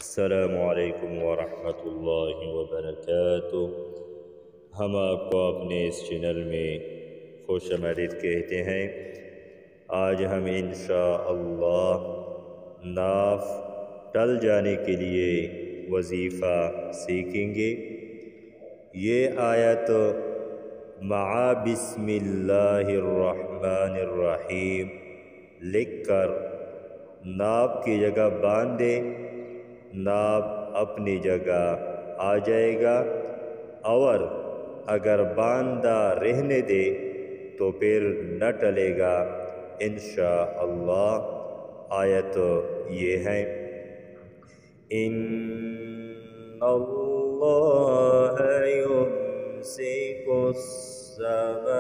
السلام علیکم ورحمۃ اللہ وبرکاتہ۔ ہم آپ کو اپنے اس چینل میں خوش آمدید کہتے ہیں۔ آج ہم انشاءاللہ ناف ٹل جانے کے لیے وظیفہ سیکھیں گے۔ یہ آیت مع بسم اللہ الرحمن الرحیم لکھ کر ناف کی جگہ باندھ دے، ناف اپنی جگہ آ جائے گا، اور اگر باندھا رہنے دے تو پھر نہ ٹلے گا انشاءاللہ۔ آیت یہ ہے، ان اللہ یمسک السماوات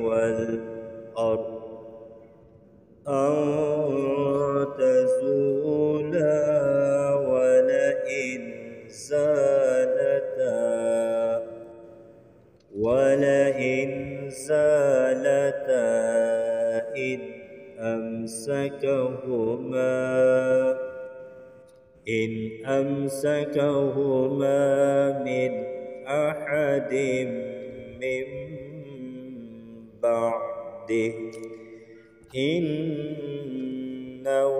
والارض ان تزولا ولئن زالتا إن أمسكهما من أحد من بعده إنه